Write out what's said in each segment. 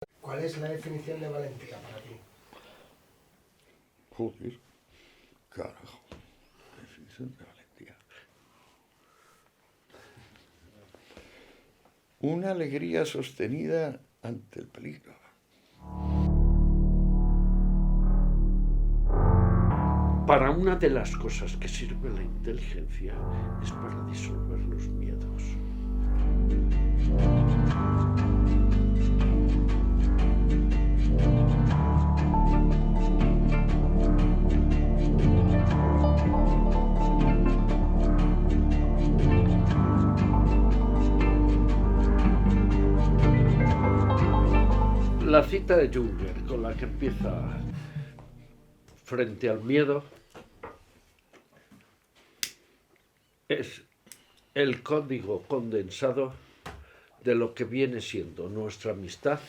¿Cuál es la definición de valentía para ti? Joder, carajo, definición de valentía. Una alegría sostenida ante el peligro. Para una de las cosas que sirve la inteligencia es para disolver los miedos. La cita de Junger con la que empieza frente al miedo es el código condensado de lo que viene siendo nuestra amistad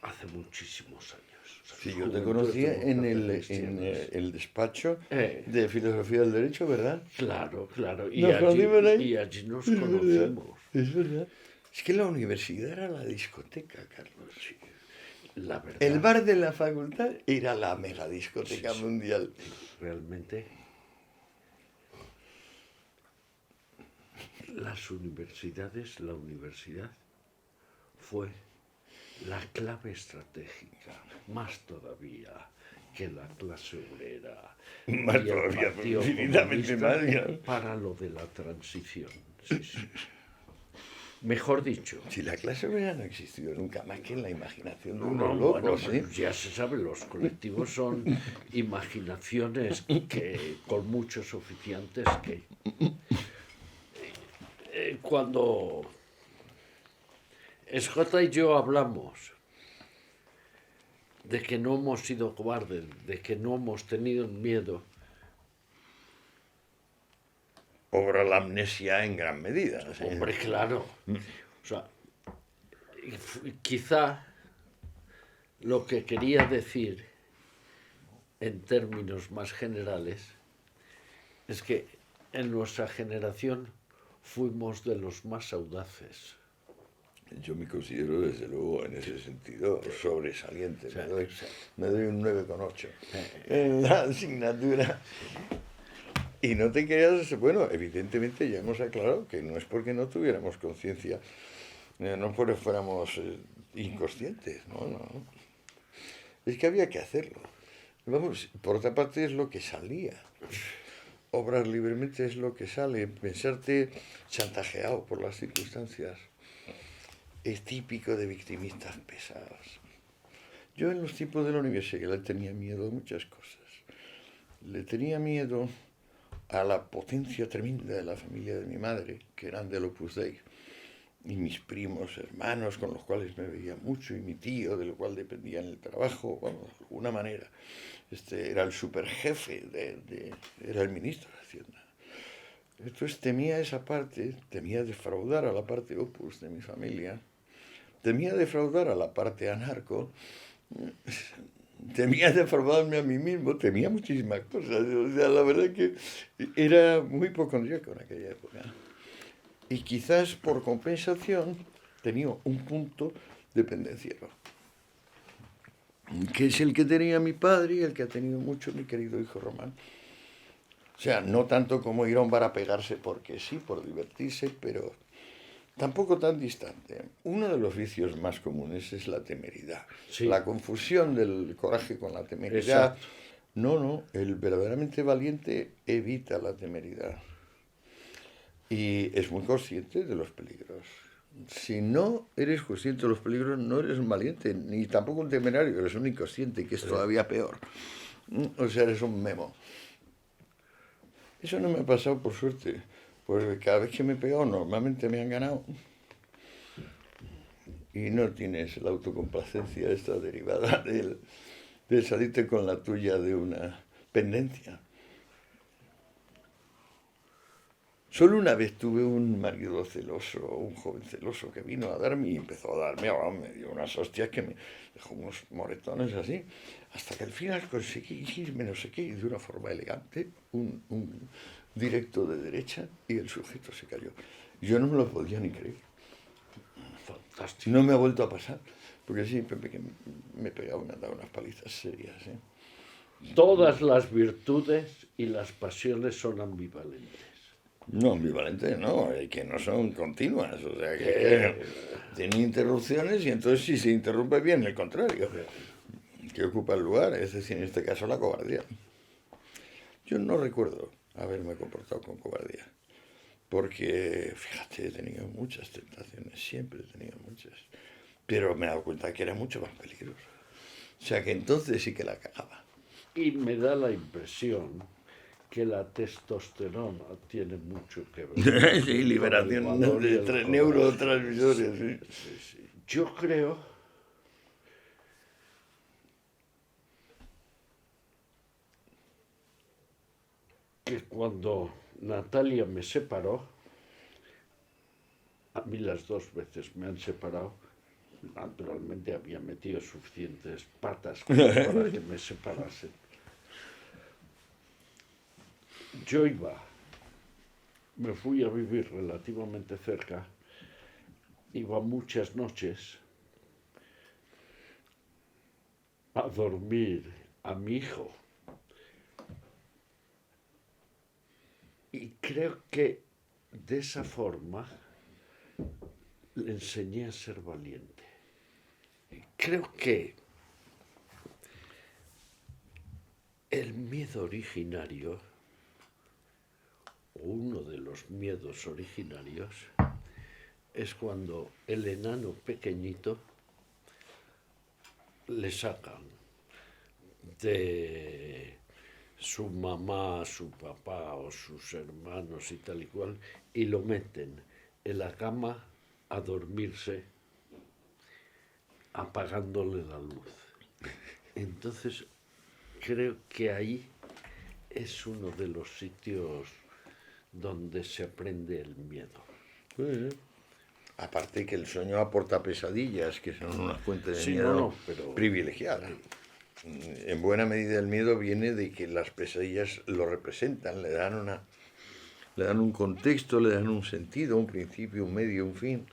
hace muchísimos años. Sí, yo te conocía en el despacho de Filosofía del Derecho, ¿verdad? Claro, claro. ¿Nos conocimos ahí? Y allí nos conocimos. Es verdad. Es que la universidad era la discoteca, Carlos. Sí, la verdad. El bar de la facultad era la mega discoteca mundial. Realmente las universidades, la universidad fue la clave estratégica, más todavía que la clase obrera Más y el todavía, Partido infinitamente Comunista más, ya. para lo de la transición. Sí, sí. Mejor dicho, Si la clase obrera no ha existido nunca más que en la imaginación de unos no, locos, bueno, ¿sí? pues ya se sabe, los colectivos son imaginaciones que con muchos oficiantes que cuando Esjota y yo hablamos de que no hemos sido cobardes, de que no hemos tenido miedo, Obra la amnesia en gran medida. ¿Sí? hombre, claro. O sea, quizá lo que quería decir en términos más generales es que en nuestra generación fuimos de los más audaces. Yo me considero, desde luego, en ese sentido, sobresaliente. Sí, Me doy un 9,8 en la asignatura. Y no te creas, bueno, evidentemente ya hemos aclarado que no es porque no tuviéramos conciencia, no porque fuéramos inconscientes, no. Es que había que hacerlo. Vamos, por otra parte es lo que salía. Obrar libremente es lo que sale. Pensarte chantajeado por las circunstancias es típico de victimistas pesados. Yo en los tiempos de la universidad le tenía miedo a muchas cosas. Le tenía miedo a la potencia tremenda de la familia de mi madre, que eran del Opus Dei, y mis primos, hermanos, con los cuales me veía mucho, y mi tío, del cual dependía en el trabajo, bueno, de alguna manera. Era el superjefe, era el ministro de Hacienda. Entonces temía esa parte, temía defraudar a la parte opus de mi familia, temía defraudar a la parte anarco, temía defraudarme a mí mismo, temía muchísimas cosas. O sea, la verdad que era muy hipocondríaco en aquella época. Y quizás por compensación tenía un punto dependenciero, que es el que tenía mi padre y el que ha tenido mucho mi querido hijo Román. O sea, no tanto como ir a un bar a pegarse porque sí, por divertirse, pero tampoco tan distante. Uno de los vicios más comunes es la temeridad. Sí. La confusión del coraje con la temeridad. Exacto. No, el verdaderamente valiente evita la temeridad. Y es muy consciente de los peligros. Si no eres consciente de los peligros, no eres un valiente, ni tampoco un temerario, eres un inconsciente, que es todavía peor. O sea, eres un memo. Eso no me ha pasado por suerte, porque cada vez que me he pegado normalmente me han ganado. Y no tienes la autocomplacencia esta derivada de salirte con la tuya de una pendencia. Solo una vez tuve un marido celoso, un joven celoso que vino a darme y empezó a darme, me dio unas hostias que me dejó unos moretones así, hasta que al final conseguí irme no sé qué, y de una forma elegante, un directo de derecha, y el sujeto se cayó. Yo no me lo podía ni creer. Fantástico. No me ha vuelto a pasar. Porque sí, Pepe que me pegaba, me han dado unas palizas serias, ¿eh? Todas las virtudes y las pasiones son ambivalentes. No, ambivalentes no, que no son continuas, o sea que tienen interrupciones y entonces si se interrumpe bien el contrario, que ocupa el lugar, es decir, en este caso la cobardía. Yo no recuerdo haberme comportado con cobardía, porque, fíjate, he tenido muchas tentaciones, siempre he tenido muchas, pero me he dado cuenta que era mucho más peligroso. O sea que entonces sí que la cagaba. Y me da la impresión que la testosterona tiene mucho que ver. Sí, liberación con el valor y de el coraje. neurotransmisores, sí. Sí, sí. Yo creo que cuando Natalia me separó, a mí las 2 veces me han separado, naturalmente había metido suficientes patas como para que me separasen. Yo me fui a vivir relativamente cerca, iba muchas noches a dormir a mi hijo. Y creo que de esa forma le enseñé a ser valiente. Creo que el miedo originario, o uno de los miedos originarios, es cuando el enano pequeñito le sacan de su mamá, su papá o sus hermanos y tal y cual, y lo meten en la cama a dormirse apagándole la luz. Entonces, creo que ahí es uno de los sitios donde se aprende el miedo. Sí. Aparte que el sueño aporta pesadillas, que son una fuente de Sí, miedo pero privilegiada. En buena medida el miedo viene de que las pesadillas lo representan, le dan un contexto, le dan un sentido, un principio, un medio, un fin.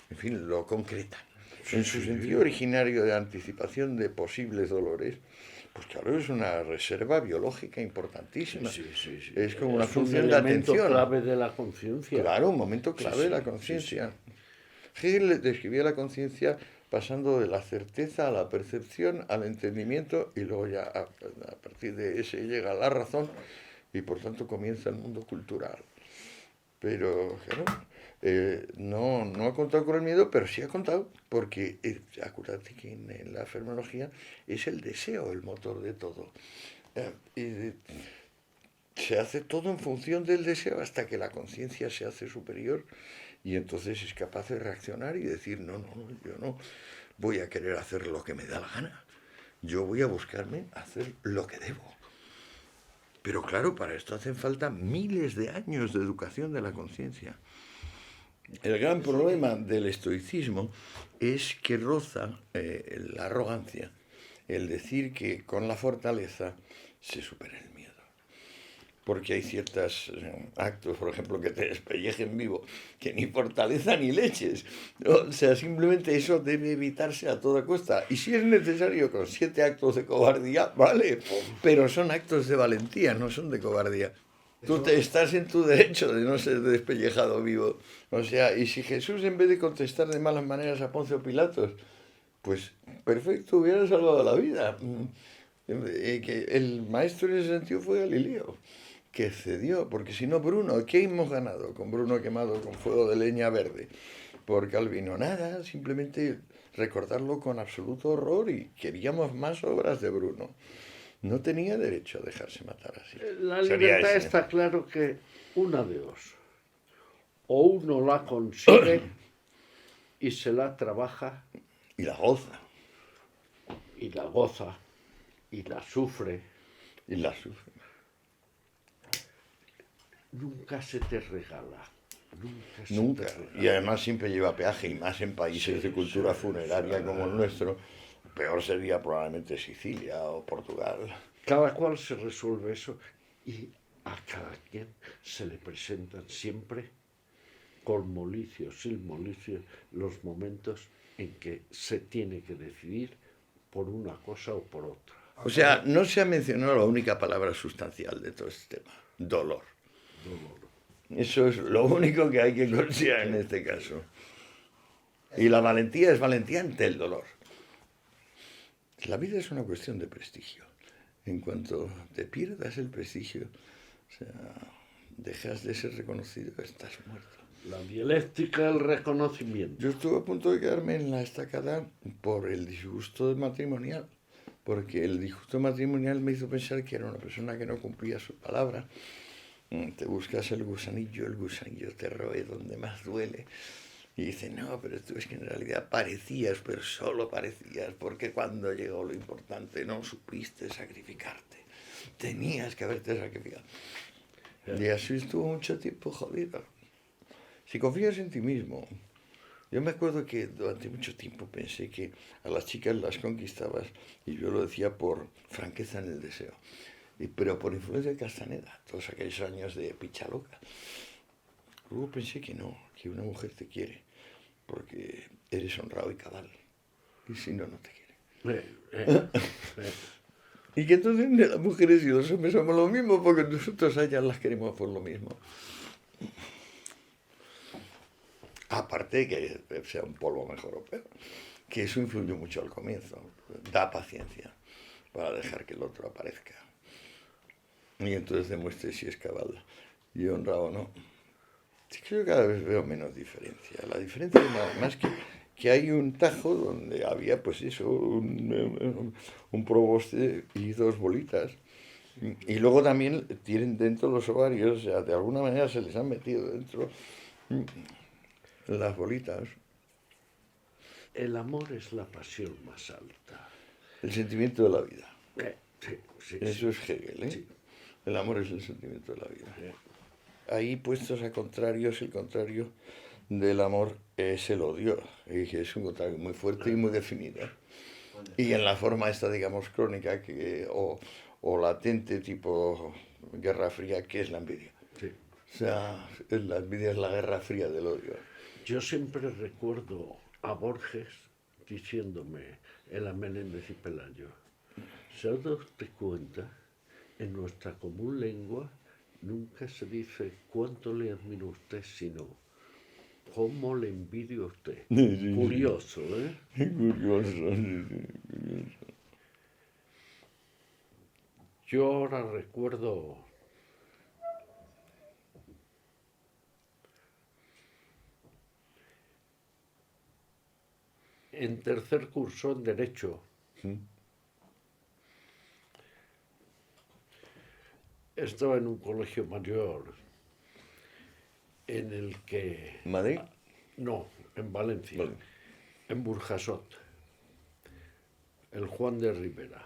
En fin, lo concretan. En su sentido originario de anticipación de posibles dolores, pues claro, es una reserva biológica importantísima. sí. Es como una Es función un de elemento atención. clave de la conciencia. Claro, un momento clave de la conciencia. Hegel describía la conciencia pasando de la certeza a la percepción, al entendimiento, y luego ya a partir de ese llega la razón y por tanto comienza el mundo cultural. Pero claro, no ha contado con el miedo, pero sí ha contado porque acuérdate que en la fenomenología es el deseo el motor de todo. Y se hace todo en función del deseo hasta que la conciencia se hace superior y entonces es capaz de reaccionar y decir, no, yo no voy a querer hacer lo que me da la gana. Yo voy a buscarme hacer lo que debo. Pero claro, para esto hacen falta miles de años de educación de la conciencia. El gran problema del estoicismo es que roza la arrogancia, el decir que con la fortaleza se supera el miedo. Porque hay ciertos actos, por ejemplo, que te despellejen vivo, que ni fortaleza ni leches. O sea, simplemente eso debe evitarse a toda costa. Y si es necesario con 7 actos de cobardía, vale, pero son actos de valentía, no son de cobardía. Tú estás en tu derecho de no ser despellejado vivo. O sea, y si Jesús en vez de contestar de malas maneras a Poncio Pilatos, pues perfecto, hubiera salvado la vida. Que el maestro en ese sentido fue Galileo, que cedió, porque si no Bruno, ¿qué hemos ganado con Bruno quemado con fuego de leña verde? Por Calvino, nada, simplemente recordarlo con absoluto horror y queríamos más obras de Bruno. No tenía derecho a dejarse matar así. La Sería libertad ese. está claro que una de dos. O uno la consigue y se la trabaja Y la goza. y la goza y la sufre. Y la sufre. Nunca se te regala. Nunca. Te regala. Y además siempre lleva peaje, y más en países de cultura funeraria como el nuestro. Peor sería probablemente Sicilia o Portugal. Cada cual se resuelve eso y a cada quien se le presentan siempre con molicio, sin molicio, los momentos en que se tiene que decidir por una cosa o por otra. O sea, no se ha mencionado la única palabra sustancial de todo este tema, dolor. Dolor. Eso es lo único que hay que considerar en este caso. Y la valentía es valentía ante el dolor. La vida es una cuestión de prestigio. En cuanto te pierdas el prestigio, o sea, dejas de ser reconocido, estás muerto. La dialéctica del reconocimiento. Yo estuve a punto de quedarme en la estacada por el disgusto matrimonial, porque el disgusto matrimonial me hizo pensar que era una persona que no cumplía su palabra. Te buscas el gusanillo te roe donde más duele. Y dice, no, pero tú es que en realidad parecías, pero solo parecías, porque cuando llegó lo importante no supiste sacrificarte. Tenías que haberte sacrificado. Y así estuvo mucho tiempo jodido. Si confías en ti mismo. Yo me acuerdo que durante mucho tiempo pensé que a las chicas las conquistabas, y yo lo decía por franqueza en el deseo, pero por influencia de Castaneda, todos aquellos años de picha loca. Luego pensé que no, que una mujer te quiere, porque eres honrado y cabal, y si no, no te quiere. Y que entonces las mujeres y los hombres somos lo mismo, porque nosotros a ellas las queremos por lo mismo. Aparte de que sea un polvo mejor o peor, que eso influye mucho al comienzo, da paciencia para dejar que el otro aparezca. Y entonces demuestre si es cabal y honrado o no. Sí, creo que cada vez veo menos diferencia. La diferencia es nada más que hay un tajo donde había, pues eso, un proboste y dos bolitas. Y luego también tienen dentro los ovarios, o sea, de alguna manera se les han metido dentro las bolitas. El amor es la pasión más alta. El sentimiento de la vida. Sí, Eso es Hegel, ¿eh? Sí. El amor es el sentimiento de la vida. Sí. Ahí puestos a contrarios, el contrario del amor es el odio. Y es un contrario muy fuerte y muy definido. Y en la forma esta, digamos, crónica o latente, tipo Guerra Fría, que es la envidia. Sí. O sea, la envidia es la guerra fría del odio. Yo siempre recuerdo a Borges diciéndome en la Menéndez y Pelayo, ¿se ha dado usted cuenta? En nuestra común lengua nunca se dice cuánto le admira usted, sino cómo le envidia usted. Sí. Curioso, ¿eh? Curioso, curioso. Yo ahora recuerdo en tercer curso en Derecho. Estaba en un colegio mayor en el que... ¿Madrid? No, en Valencia, Vale. en Burjasot, el Juan de Rivera,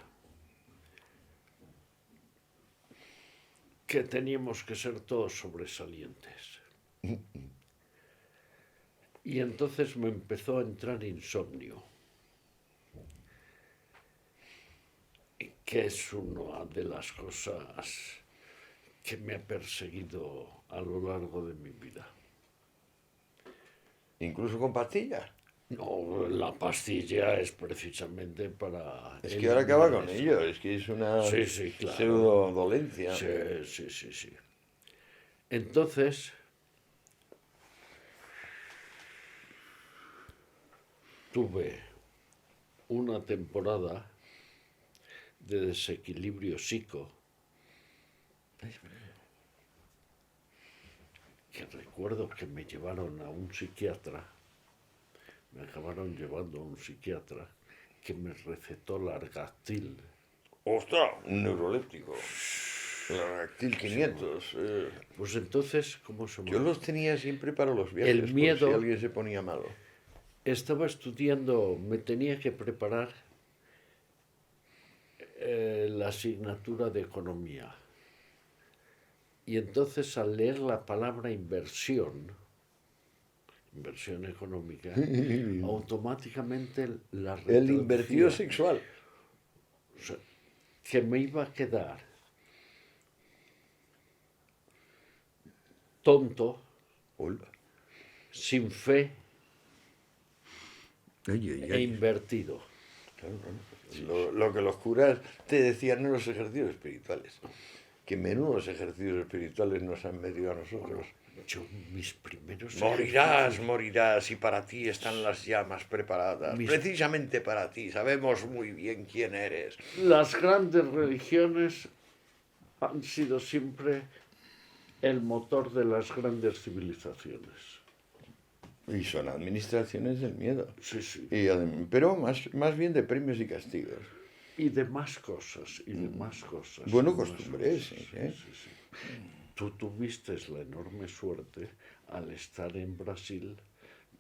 que teníamos que ser todos sobresalientes. Y entonces me empezó a entrar insomnio, que es una de las cosas que me ha perseguido a lo largo de mi vida. Incluso con pastillas. No, la pastilla es precisamente para... Es que ahora acaba con eso. ello, es que es una Sí, claro. pseudo-dolencia. Sí. Entonces, tuve una temporada de desequilibrio psico, que recuerdo que me llevaron a un psiquiatra, me acabaron llevando a un psiquiatra que me recetó Largactil. ¡Ostras! Un neuroléptico. Largactil 500. Pues entonces, ¿cómo se Yo llama? los tenía siempre para los viajes, El miedo- por si alguien se ponía malo. Estaba estudiando, me tenía que preparar la asignatura de economía. Y entonces al leer la palabra inversión económica, automáticamente la El invertido retraducía. sexual. O sea, que me iba a quedar tonto, Hola. sin fe Oye, e invertido. claro, claro. Lo que los curas te decían en los ejercicios espirituales. Que menudos ejercicios espirituales nos han metido a nosotros. Yo, mis primeros Morirás, ejercicios- morirás, y para ti están las llamas preparadas. Mis- Precisamente para ti, sabemos muy bien quién eres. Las grandes religiones han sido siempre el motor de las grandes civilizaciones. Y son administraciones del miedo. Sí, sí. Pero más bien de premios y castigos. Y de más cosas, y de más cosas. Bueno, y más costumbres, cosas, ¿eh? sí. Tú tuviste la enorme suerte, al estar en Brasil,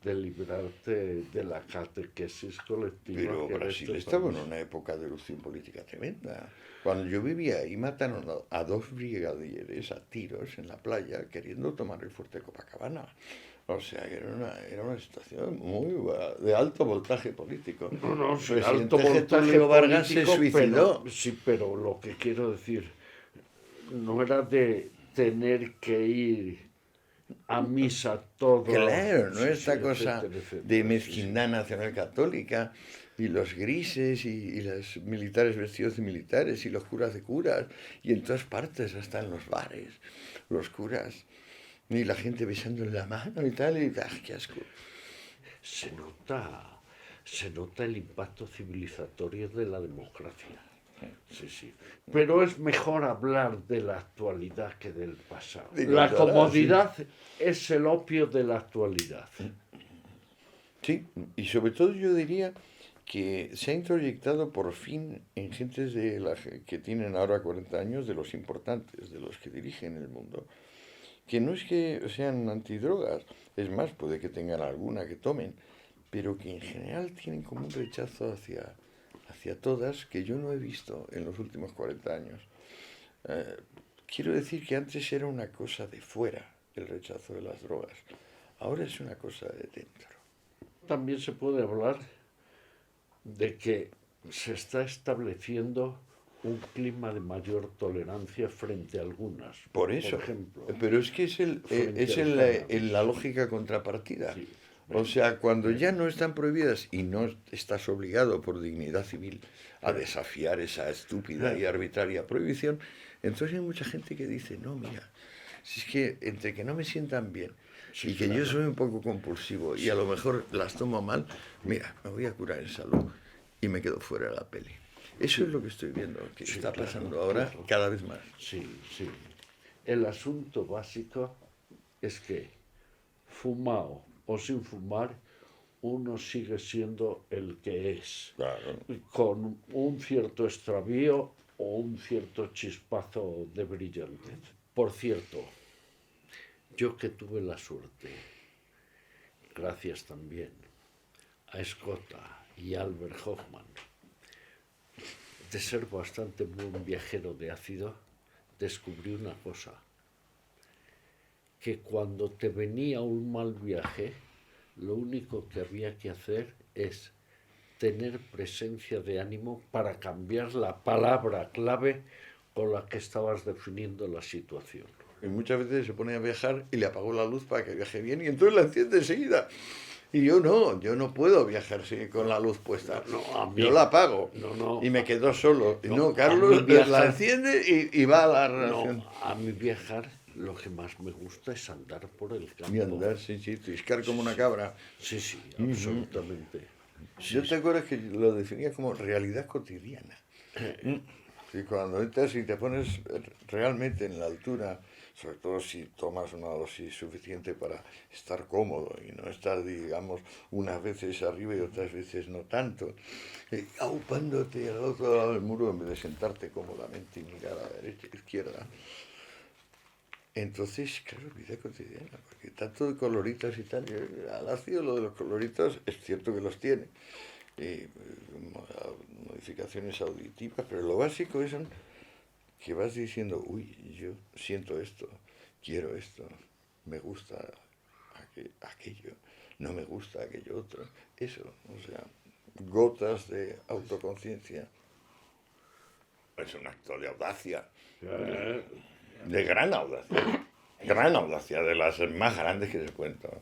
de librarte de la catequesis colectiva. Pero que era Brasil este estaba en país. una época de erupción política tremenda. Cuando yo vivía ahí mataron a 2 brigadieres a tiros en la playa queriendo tomar el fuerte Copacabana. O sea, que era una situación de alto voltaje político. No, El sí, presidente alto voltaje Getúlio Vargas se político, suicidó. Pero, sí, pero lo que quiero decir, no era de tener que ir a misa todo. Claro, ¿no? Sí, Esta sí, cosa etcétera, etcétera, de sí, mezquindad nacional católica y los grises y los militares vestidos de militares y los curas de curas y en todas partes, hasta en los bares, los curas y la gente besando en la mano y tal, y ¡ah, qué asco! Se nota el impacto civilizatorio de la democracia. Sí, sí. Pero es mejor hablar de la actualidad que del pasado. Digo, La claro, comodidad es el opio de la actualidad. Sí, y sobre todo yo diría que se ha introyectado por fin en gentes que tienen ahora 40 años, de los importantes, de los que dirigen el mundo, que no es que sean antidrogas, es más, puede que tengan alguna que tomen, pero que en general tienen como un rechazo hacia todas que yo no he visto en los últimos 40 años. Quiero decir que antes era una cosa de fuera el rechazo de las drogas, ahora es una cosa de dentro. También se puede hablar de que se está estableciendo un clima de mayor tolerancia frente a algunas. Por eso, Por ejemplo, pero es que es frente al cannabis. la lógica contrapartida. Sí. O sea, cuando ya no están prohibidas y no estás obligado por dignidad civil a desafiar esa estúpida y arbitraria prohibición, entonces hay mucha gente que dice, no, mira, si es que entre que no me sientan bien Sí, y que claro. yo soy un poco compulsivo y a lo mejor las tomo mal, mira, me voy a curar en salud y me quedo fuera de la peli. Eso es lo que estoy viendo, que Sí, está claro, pasando ahora claro. cada vez más. Sí, sí. El asunto básico es que, fumado o sin fumar, uno sigue siendo el que es, Claro. con un cierto extravío o un cierto chispazo de brillantez. Por cierto, yo que tuve la suerte, gracias también a Escota y Albert Hoffman, de ser bastante buen viajero de ácido, descubrí una cosa, que cuando te venía un mal viaje, lo único que había que hacer es tener presencia de ánimo para cambiar la palabra clave con la que estabas definiendo la situación. Y muchas veces se pone a viajar y le apagó la luz para que viaje bien y entonces la enciende enseguida. Y yo no puedo viajar con la luz puesta. No, a mí- yo la apago no. y me quedo solo. Y No, no, a Carlos mí viajar- la enciende y va a la relación. No, a mí viajar lo que más me gusta es andar por el campo. Y andar, sí, triscar como una cabra. Sí, sí, absolutamente. Yo te acuerdas que lo definía como realidad cotidiana. Y cuando entras y te pones realmente en la altura, sobre todo si tomas una dosis suficiente para estar cómodo y no estar, digamos, unas veces arriba y otras veces no tanto, aupándote al otro lado del muro en vez de sentarte cómodamente y mirar a la derecha e izquierda. Entonces, claro, vida cotidiana, porque tanto de coloritos y tal, al ácido lo de los coloritos es cierto que los tiene, modificaciones auditivas, pero lo básico es que vas diciendo, uy, yo siento esto, quiero esto, me gusta aquello, no me gusta aquello otro, eso, o sea, gotas de autoconciencia. Es un acto de audacia. De gran audacia, de las más grandes que se pueden tomar.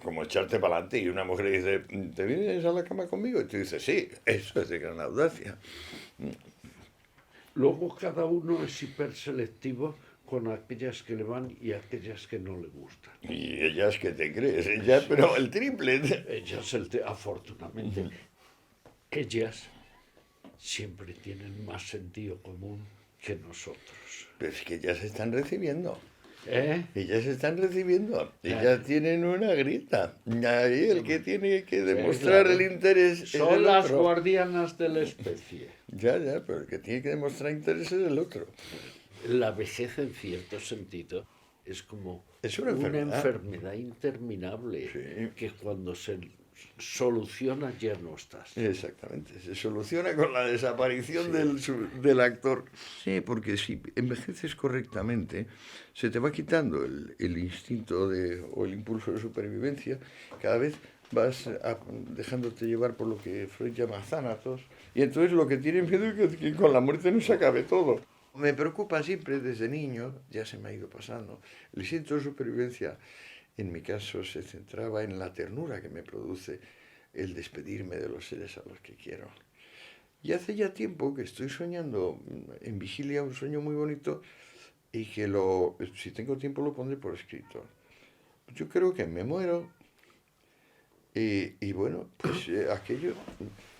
Como echarte para adelante y una mujer dice, ¿te vienes a la cama conmigo? Y tú dices, sí, eso es de gran audacia. Luego cada uno es hiperselectivo con aquellas que le van y aquellas que no le gustan. Y ellas, ¿qué te crees? Ellas, pero el triple. Ellas, afortunadamente, ellas siempre tienen más sentido común que nosotros. Pero es que ellas están recibiendo. ¿Eh? Ellas están recibiendo. Ellas tienen una grita. Ahí el que tiene que demostrar claro. el interés es Son el las otro. guardianas de la especie. Ya, pero el que tiene que demostrar interés es el otro. La vejez, en cierto sentido, es como Es una enfermedad interminable Sí. que cuando se soluciona ya no estás. Exactamente, se soluciona con la desaparición del actor. Sí, porque si envejeces correctamente, se te va quitando el instinto o el impulso de supervivencia, cada vez vas dejándote llevar por lo que Freud llama zánatos, y entonces lo que tienes miedo es que con la muerte no se acabe todo. Me preocupa siempre desde niño, ya se me ha ido pasando, el instinto de supervivencia, en mi caso, se centraba en la ternura que me produce el despedirme de los seres a los que quiero. Y hace ya tiempo que estoy soñando en vigilia un sueño muy bonito y que si tengo tiempo lo pondré por escrito. Yo creo que me muero y bueno, pues aquello,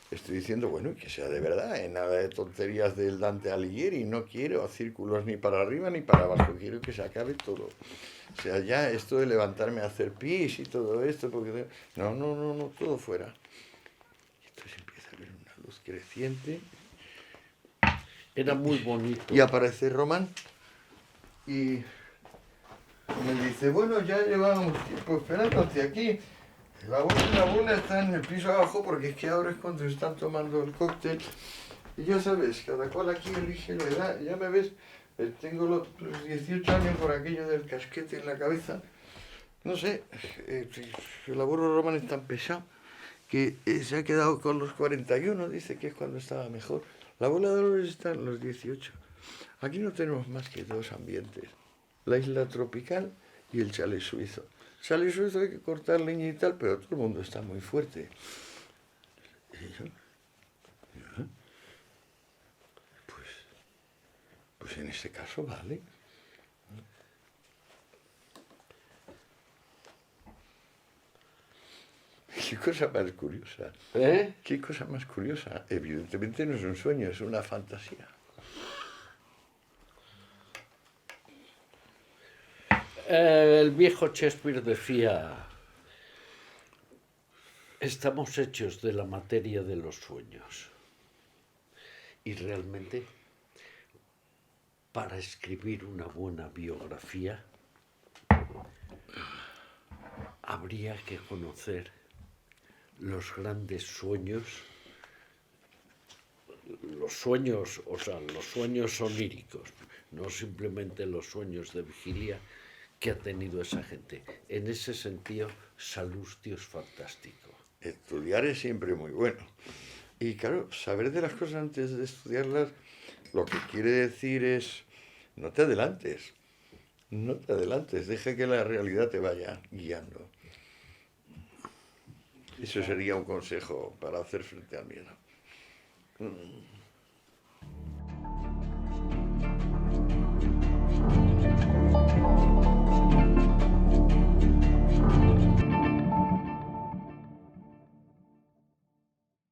estoy diciendo, bueno, que sea de verdad, nada de tonterías del Dante Alighieri, no quiero círculos ni para arriba ni para abajo, quiero que se acabe todo. O sea, ya esto de levantarme a hacer pis y todo esto, porque no, todo fuera. Y entonces empieza a haber una luz creciente. Era muy bonito. Y aparece Román y me dice, bueno, ya llevamos tiempo esperándote aquí. La abuela está en el piso abajo porque es que ahora es cuando están tomando el cóctel. Y ya sabes, cada cual aquí elige la edad. Ya me ves, tengo los 18 años por aquello del casquete en la cabeza. No sé, el abuelo Román es tan pesado que se ha quedado con los 41, dice que es cuando estaba mejor. La abuela Dolores está en los 18. Aquí no tenemos más que dos ambientes, la isla tropical y el chalet suizo. El chalet suizo hay que cortar leña y tal, pero todo el mundo está muy fuerte. Pues en este caso vale. Qué cosa más curiosa. Qué cosa más curiosa. Evidentemente no es un sueño, es una fantasía. El viejo Shakespeare decía, estamos hechos de la materia de los sueños. Y realmente, para escribir una buena biografía, habría que conocer los grandes sueños, los sueños oníricos, no simplemente los sueños de vigilia que ha tenido esa gente. En ese sentido, Salustio es fantástico. Estudiar es siempre muy bueno. Y claro, saber de las cosas antes de estudiarlas, lo que quiere decir es, no te adelantes, deja que la realidad te vaya guiando. Eso sería un consejo para hacer frente al miedo.